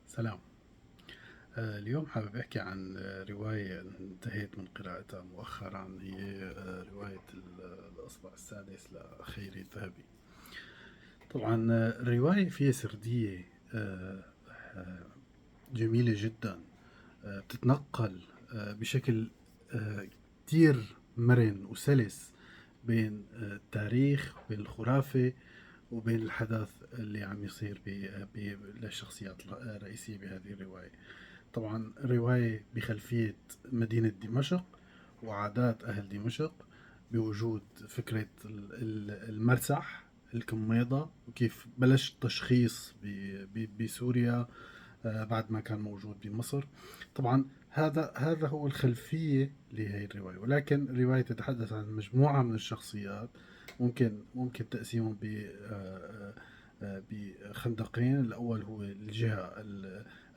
سلام. اليوم حابب أحكي عن رواية انتهيت من قراءتها مؤخرا. هي رواية الإصبع السادس لخيري الذهبي. طبعا الرواية فيها سردية آه، جميلة جدا. بتتنقل بشكل آه، كتير مرن وسلس بين التاريخ وبين الخرافة وبين الحدث اللي عم يصير للشخصيات الرئيسية بهذه الرواية. طبعا رواية بخلفية مدينة دمشق وعادات أهل دمشق، بوجود فكرة المرسح الكميضة، وكيف بلش التشخيص بسوريا بعد ما كان موجود بمصر. طبعا هذا هو الخلفية لهي الرواية، ولكن الرواية تتحدث عن مجموعة من الشخصيات. ممكن تقسيمهم بخندقين. الأول هو الجهة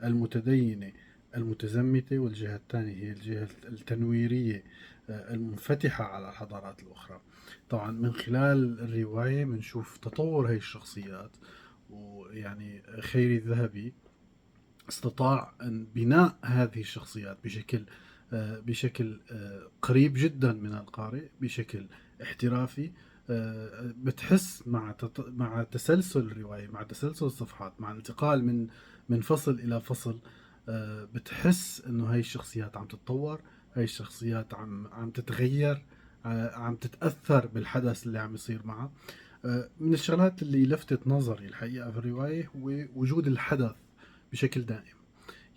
المتدينة المتزمتة، والجهة الثانية هي الجهة التنويرية المنفتحة على الحضارات الأخرى. طبعا من خلال الرواية بنشوف تطور هاي الشخصيات. ويعني خيري الذهبي استطاع أن بناء هذه الشخصيات بشكل قريب جدا من القارئ، بشكل احترافي. بتحس مع تسلسل الرواية، مع تسلسل الصفحات، مع الانتقال من فصل إلى فصل. بتحس إنه هاي الشخصيات عم تتطور، هاي الشخصيات عم تتغير، عم تتأثر بالحدث اللي عم يصير معها. من الشغلات اللي لفتت نظري الحقيقة في الرواية هو وجود الحدث بشكل دائم.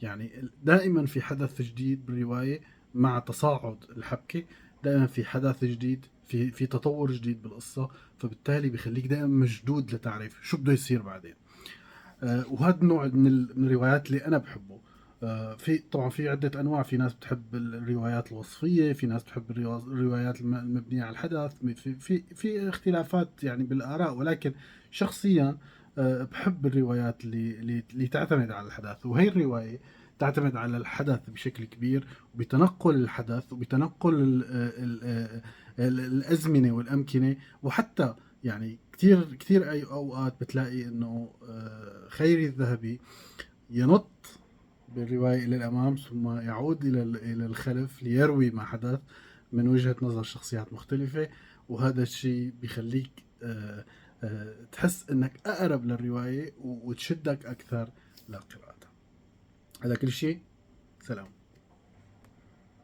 يعني دائما في حدث جديد بالرواية، مع تصاعد الحبكة دائما في حدث جديد، في تطور جديد بالقصة. فبالتالي بيخليك دائما مشدود لتعرف شو بده يصير بعدين. وهذا النوع من الروايات اللي انا بحبه. في طبعا في عدة انواع. في ناس بتحب الروايات الوصفية، في ناس بتحب الروايات المبنية على الحدث. في اختلافات يعني بالاراء، ولكن شخصيا بحب الروايات اللي تعتمد على الحدث. وهي الرواية تعتمد على الحدث بشكل كبير، وبتنقل الحدث، وبتنقل الازمنة والامكنة. وحتى يعني كثير اي اوقات بتلاقي انه خيري الذهبي ينط بالرواية إلى الأمام ثم يعود إلى الخلف ليروي ما حدث من وجهة نظر شخصيات مختلفة. وهذا الشيء بيخليك تحس أنك أقرب للرواية وتشدك أكثر لقراءتها. هذا كل شيء. سلام.